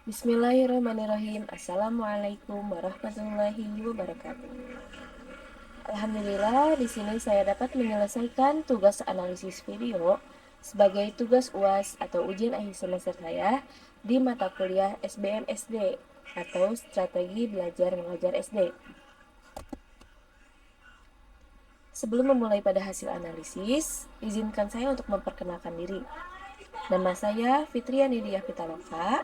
Bismillahirrahmanirrahim. Assalamualaikum warahmatullahi wabarakatuh. Alhamdulillah, di sini saya dapat menyelesaikan tugas analisis video sebagai tugas UAS atau ujian akhir semester saya di mata kuliah SBM SD atau Strategi Belajar Mengajar SD. Sebelum memulai pada hasil analisis, izinkan saya untuk memperkenalkan diri. Nama saya Fitria Nidia Pitaloka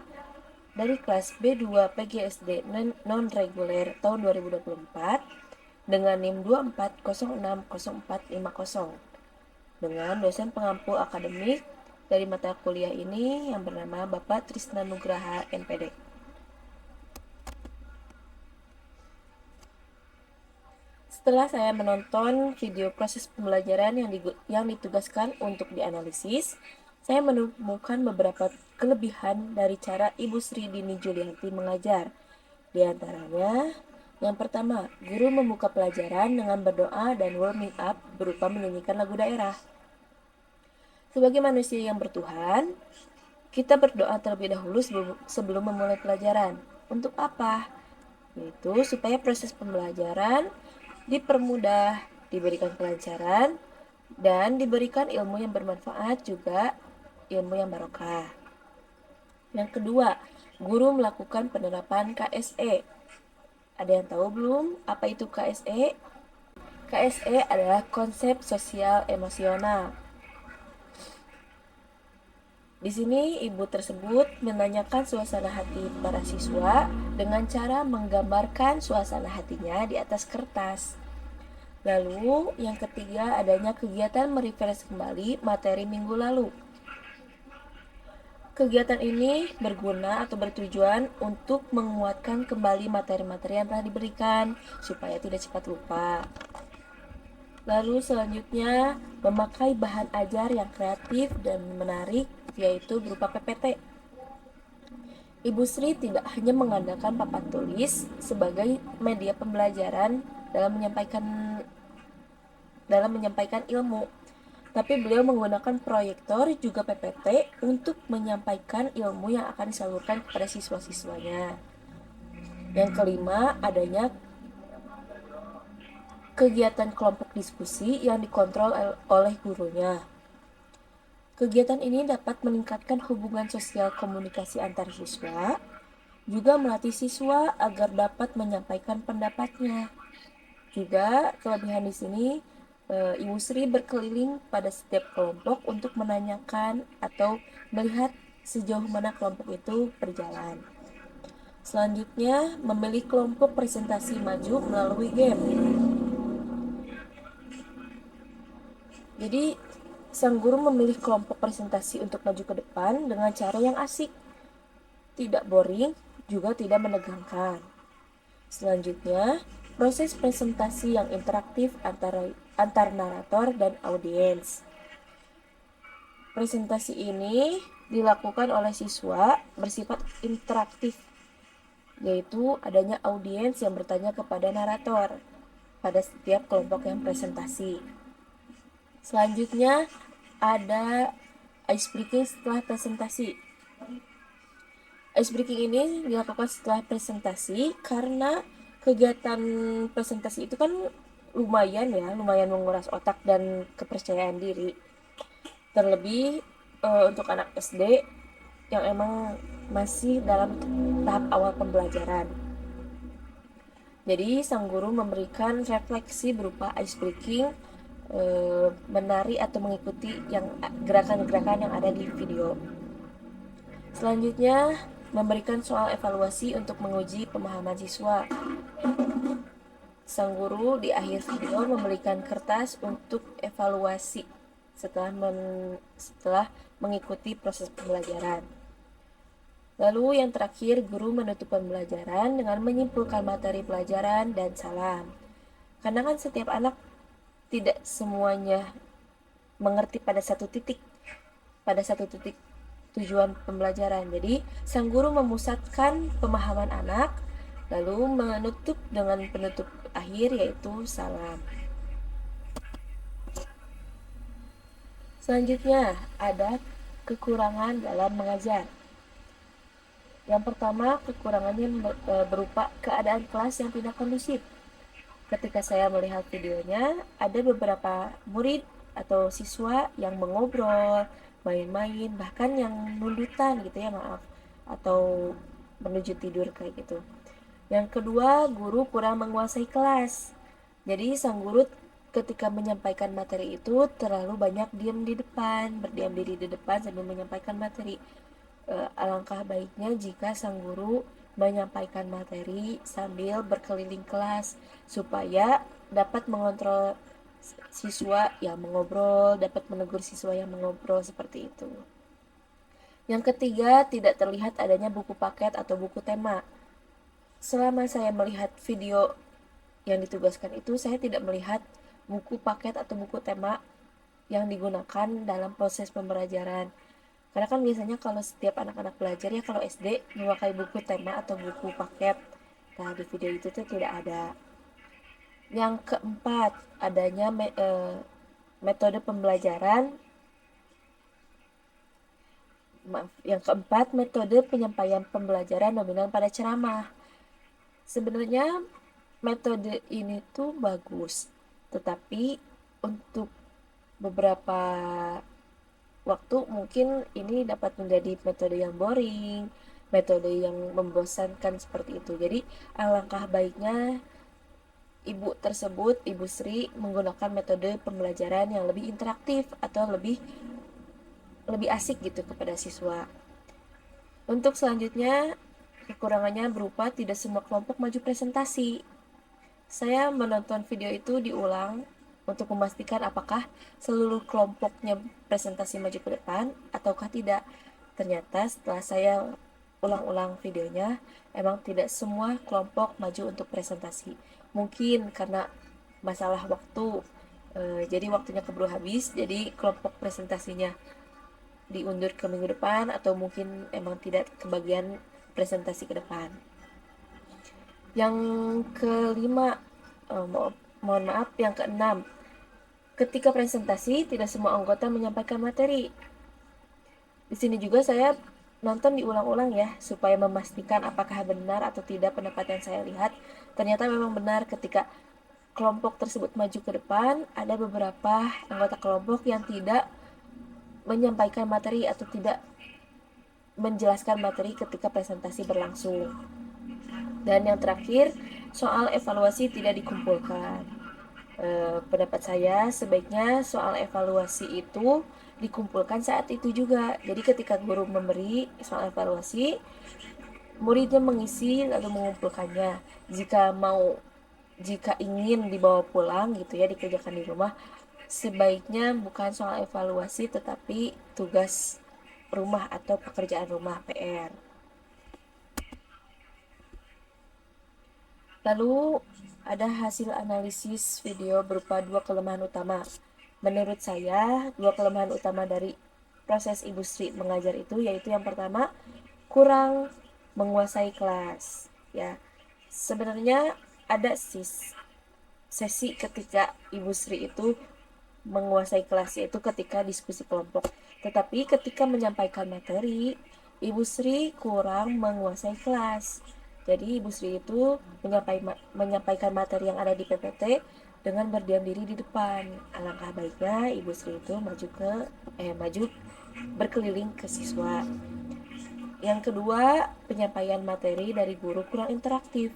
dari kelas B2 PGSD non-reguler tahun 2024 dengan NIM 240604050 dengan dosen pengampu akademik dari mata kuliah ini yang bernama Bapak Trisna Nugraha MPD. Setelah saya menonton video proses pembelajaran yang ditugaskan untuk dianalisis, saya menemukan beberapa kelebihan dari cara Ibu Sri Dini Julianti mengajar. Di antaranya, yang pertama, guru membuka pelajaran dengan berdoa dan warming up berupa menyanyikan lagu daerah. Sebagai manusia yang bertuhan, kita berdoa terlebih dahulu sebelum memulai pelajaran. Untuk apa? Yaitu supaya proses pembelajaran dipermudah, diberikan kelancaran, dan diberikan ilmu yang bermanfaat juga ilmu yang barokah. Yang kedua, guru melakukan penerapan KSE. Ada yang tahu belum apa itu KSE? KSE adalah konsep sosial emosional. Di sini ibu tersebut menanyakan suasana hati para siswa dengan cara menggambarkan suasana hatinya di atas kertas. Lalu yang ketiga adanya kegiatan merefresh kembali materi minggu lalu. Kegiatan ini berguna atau bertujuan untuk menguatkan kembali materi-materi yang telah diberikan supaya tidak cepat lupa. Lalu selanjutnya memakai bahan ajar yang kreatif dan menarik, yaitu berupa PPT. Ibu Sri tidak hanya mengandalkan papan tulis sebagai media pembelajaran dalam menyampaikan ilmu, tapi beliau menggunakan proyektor juga PPT untuk menyampaikan ilmu yang akan disalurkan kepada siswa-siswanya. Yang kelima, adanya kegiatan kelompok diskusi yang dikontrol oleh gurunya. Kegiatan ini dapat meningkatkan hubungan sosial komunikasi antar siswa, juga melatih siswa agar dapat menyampaikan pendapatnya. Juga kelebihan di sini, Ibu Sri berkeliling pada setiap kelompok untuk menanyakan atau melihat sejauh mana kelompok itu berjalan. Selanjutnya, memilih kelompok presentasi maju melalui game. Jadi, sang guru memilih kelompok presentasi untuk maju ke depan dengan cara yang asik, tidak boring, juga tidak menegangkan. Selanjutnya, proses presentasi yang interaktif antar narator dan audiens. Presentasi ini dilakukan oleh siswa bersifat interaktif, yaitu adanya audiens yang bertanya kepada narator pada setiap kelompok yang presentasi. Selanjutnya ada ice breaking setelah presentasi. Ice breaking ini dilakukan setelah presentasi karena kegiatan presentasi itu kan lumayan menguras otak dan kepercayaan diri. Terlebih untuk anak SD yang emang masih dalam tahap awal pembelajaran. Jadi sang guru memberikan refleksi berupa ice breaking, menari atau mengikuti yang gerakan-gerakan yang ada di video. Selanjutnya memberikan soal evaluasi untuk menguji pemahaman siswa. Sang guru di akhir video memberikan kertas untuk evaluasi setelah mengikuti proses pembelajaran. Lalu yang terakhir, guru menutup pembelajaran dengan menyimpulkan materi pelajaran dan salam. Karena kan setiap anak tidak semuanya mengerti pada satu titik tujuan pembelajaran. Jadi, sang guru memusatkan pemahaman anak, lalu menutup dengan penutup akhir yaitu salam. Selanjutnya, ada kekurangan dalam mengajar. Yang pertama, kekurangannya berupa keadaan kelas yang tidak kondusif. Ketika saya melihat videonya, ada beberapa murid atau siswa yang mengobrol, main-main, bahkan yang nundutan gitu ya, maaf, atau menuju tidur kayak gitu. Yang kedua, guru kurang menguasai kelas. Jadi sang guru ketika menyampaikan materi itu terlalu banyak diam di depan, berdiam diri di depan sambil menyampaikan materi. Alangkah baiknya jika sang guru menyampaikan materi sambil berkeliling kelas supaya dapat mengontrol siswa yang mengobrol, dapat menegur siswa yang mengobrol seperti itu. Yang ketiga, tidak terlihat adanya buku paket atau buku tema. Selama saya melihat video yang ditugaskan itu, saya tidak melihat buku paket atau buku tema yang digunakan dalam proses pembelajaran. Karena kan biasanya kalau setiap anak-anak belajar ya, kalau SD memakai buku tema atau buku paket. Nah, di video itu tuh tidak ada. Yang keempat, adanya metode pembelajaran. Maaf, yang keempat, metode penyampaian pembelajaran dominan pada ceramah. Sebenarnya metode ini tuh bagus, tetapi untuk beberapa waktu mungkin ini dapat menjadi metode yang boring, metode yang membosankan seperti itu. Jadi alangkah baiknya ibu tersebut, Ibu Sri, menggunakan metode pembelajaran yang lebih interaktif atau lebih asik gitu kepada siswa. Untuk selanjutnya, kekurangannya berupa tidak semua kelompok maju presentasi. Saya menonton video itu diulang untuk memastikan apakah seluruh kelompoknya presentasi maju ke depan ataukah tidak. Ternyata setelah saya ulang-ulang videonya, emang tidak semua kelompok maju untuk presentasi. Mungkin karena masalah waktu, jadi waktunya keburu habis, jadi kelompok presentasinya diundur ke minggu depan atau mungkin emang tidak kebagian presentasi ke depan. Yang kelima, mohon maaf, yang keenam, ketika presentasi tidak semua anggota menyampaikan materi. Di sini juga saya nonton diulang-ulang ya, supaya memastikan apakah benar atau tidak pendapat yang saya lihat. Ternyata memang benar, ketika kelompok tersebut maju ke depan, ada beberapa anggota kelompok yang tidak menyampaikan materi atau tidak menjelaskan materi ketika presentasi berlangsung. Dan yang terakhir, soal evaluasi tidak dikumpulkan. Pendapat saya sebaiknya soal evaluasi itu dikumpulkan saat itu juga. Jadi ketika guru memberi soal evaluasi, muridnya mengisi lalu mengumpulkannya. Jika ingin dibawa pulang gitu ya, dikerjakan di rumah, sebaiknya bukan soal evaluasi tetapi tugas rumah atau pekerjaan rumah, PR. Lalu ada hasil analisis video berupa dua kelemahan utama. Menurut saya, dua kelemahan utama dari proses Ibu Sri mengajar itu yaitu yang pertama, kurang menguasai kelas. Ya, sebenarnya ada sesi ketika Ibu Sri itu menguasai kelas, yaitu ketika diskusi kelompok. Tetapi ketika menyampaikan materi, Ibu Sri kurang menguasai kelas. Jadi Ibu Sri itu menyampaikan materi yang ada di PPT dengan berdiam diri di depan. Alangkah baiknya Ibu Sri itu maju berkeliling ke siswa. Yang kedua, penyampaian materi dari guru kurang interaktif.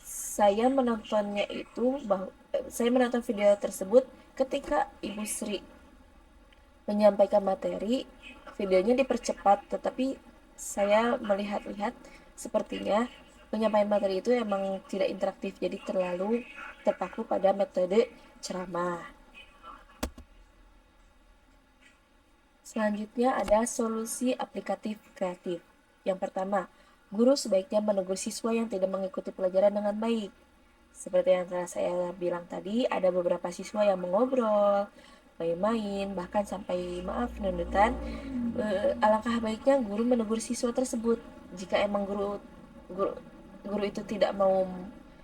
Saya menonton video tersebut ketika Ibu Sri menyampaikan materi, videonya dipercepat, tetapi saya melihat-lihat sepertinya penyampaian materi itu emang tidak interaktif, jadi terlalu terpaku pada metode ceramah. Selanjutnya ada solusi aplikatif kreatif. Yang pertama, guru sebaiknya menegur siswa yang tidak mengikuti pelajaran dengan baik. Seperti yang telah saya bilang tadi, ada beberapa siswa yang mengobrol, main-main, bahkan sampai maaf nundutan. Alangkah baiknya guru menegur siswa tersebut. Jika emang guru, guru itu tidak mau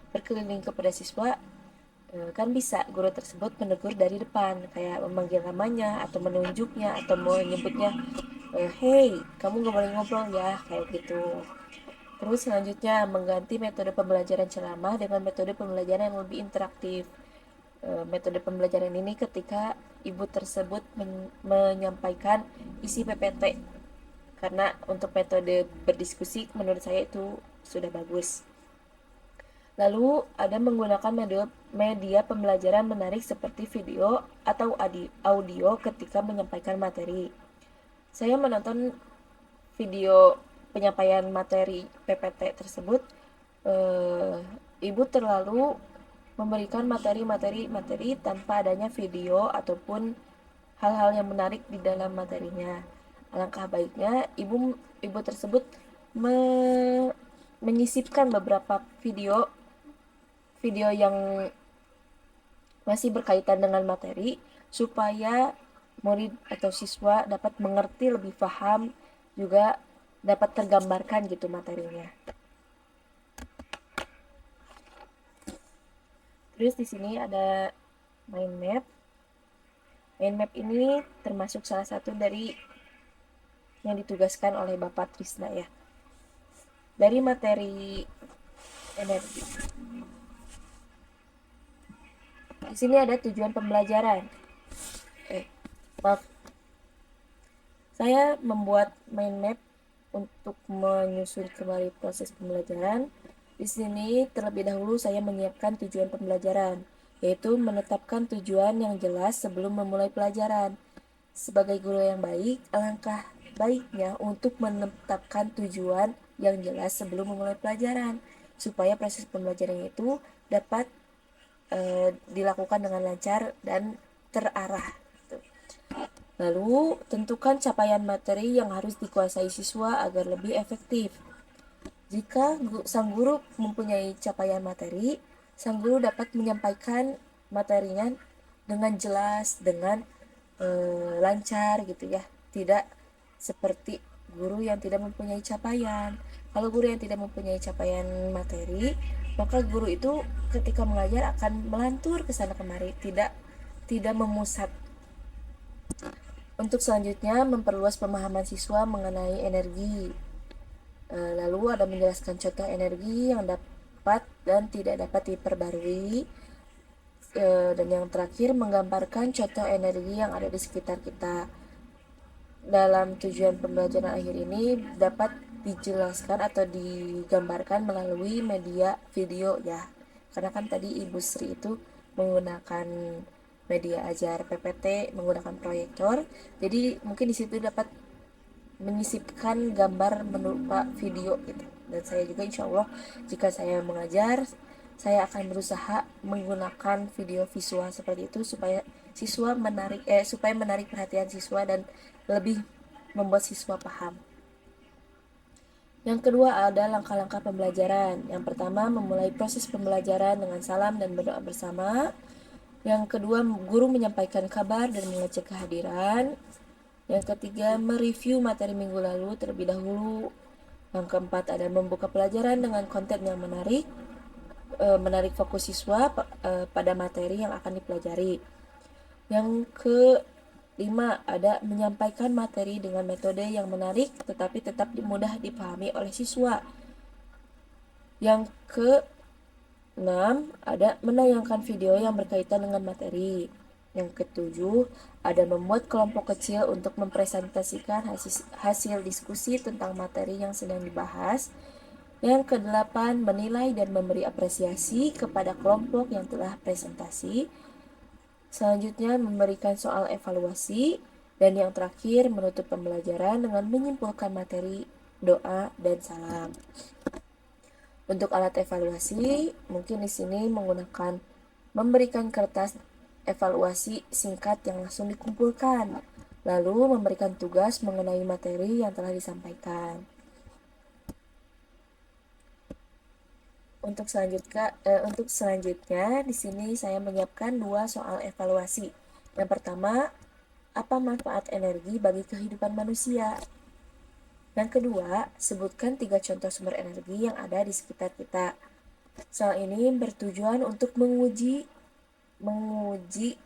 berkeliling kepada siswa, kan bisa guru tersebut menegur dari depan, kayak memanggil namanya atau menunjuknya atau menyebutnya hey, kamu gak boleh ngobrol ya, kayak gitu. Terus selanjutnya mengganti metode pembelajaran ceramah dengan metode pembelajaran yang lebih interaktif. Metode pembelajaran ini ketika ibu tersebut menyampaikan isi PPT, karena untuk metode berdiskusi menurut saya itu sudah bagus. Lalu ada menggunakan media pembelajaran menarik seperti video atau audio ketika menyampaikan materi. Saya menonton video penyampaian materi PPT tersebut. eh, Ibu terlalu memberikan materi tanpa adanya video ataupun hal-hal yang menarik di dalam materinya. Alangkah baiknya ibu tersebut me, menyisipkan beberapa video video yang masih berkaitan dengan materi supaya murid atau siswa dapat mengerti lebih paham, juga dapat tergambarkan gitu materinya. Terus di sini ada mind map. Mind map ini termasuk salah satu dari yang ditugaskan oleh Bapak Trisna ya. Dari materi energi. Di sini ada tujuan pembelajaran. Maaf. Saya membuat mind map untuk menyusun kembali proses pembelajaran. Di sini terlebih dahulu saya menyiapkan tujuan pembelajaran, yaitu menetapkan tujuan yang jelas sebelum memulai pelajaran. Sebagai guru yang baik, alangkah baiknya untuk menetapkan tujuan yang jelas sebelum memulai pelajaran, supaya proses pembelajaran itu dapat dilakukan dengan lancar dan terarah. Lalu, tentukan capaian materi yang harus dikuasai siswa agar lebih efektif. Jika sang guru mempunyai capaian materi, sang guru dapat menyampaikan materinya dengan jelas, dengan lancar gitu ya. Tidak seperti guru yang tidak mempunyai capaian. Kalau guru yang tidak mempunyai capaian materi, maka guru itu ketika mengajar akan melantur ke sana kemari, tidak memusat. Untuk selanjutnya, memperluas pemahaman siswa mengenai energi. Lalu ada menjelaskan contoh energi yang dapat dan tidak dapat diperbarui. Dan yang terakhir, menggambarkan contoh energi yang ada di sekitar kita. Dalam tujuan pembelajaran akhir ini dapat dijelaskan atau digambarkan melalui media video ya. Karena kan tadi Ibu Sri itu menggunakan media ajar PPT menggunakan proyektor. Jadi mungkin di situ dapat menyisipkan gambar berupa video gitu. Dan saya juga insya Allah jika saya mengajar, saya akan berusaha menggunakan video visual seperti itu supaya supaya menarik perhatian siswa dan lebih membuat siswa paham. Yang kedua ada langkah-langkah pembelajaran. Yang pertama, memulai proses pembelajaran dengan salam dan berdoa bersama. Yang kedua, guru menyampaikan kabar dan mengecek kehadiran. Yang ketiga, mereview materi minggu lalu terlebih dahulu. Yang keempat, ada membuka pelajaran dengan konten yang menarik fokus siswa pada materi yang akan dipelajari. Yang kelima, ada menyampaikan materi dengan metode yang menarik tetapi tetap mudah dipahami oleh siswa. Yang keenam, ada menayangkan video yang berkaitan dengan materi. Yang ketujuh, ada membuat kelompok kecil untuk mempresentasikan hasil diskusi tentang materi yang sedang dibahas. Yang kedelapan, menilai dan memberi apresiasi kepada kelompok yang telah presentasi. Selanjutnya, memberikan soal evaluasi. Dan yang terakhir, menutup pembelajaran dengan menyimpulkan materi, doa, dan salam. Untuk alat evaluasi, mungkin di sini memberikan kertas evaluasi singkat yang langsung dikumpulkan, lalu memberikan tugas mengenai materi yang telah disampaikan. Untuk selanjutnya di sini saya menyiapkan 2 soal evaluasi. Yang pertama, apa manfaat energi bagi kehidupan manusia? Yang kedua, sebutkan 3 contoh sumber energi yang ada di sekitar kita. Soal ini bertujuan untuk menguji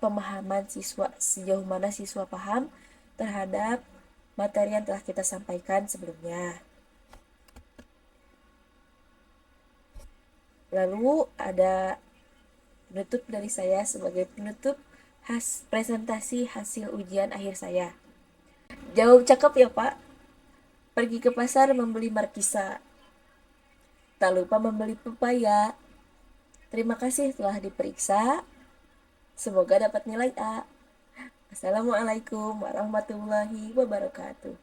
pemahaman siswa, sejauh mana siswa paham terhadap materi yang telah kita sampaikan sebelumnya. Lalu ada penutup dari saya sebagai penutup presentasi hasil ujian akhir saya. Jawab cakep ya Pak. Pergi ke pasar membeli markisa. Tak lupa membeli pepaya. Terima kasih telah diperiksa. Semoga dapat nilai A. Assalamualaikum warahmatullahi wabarakatuh.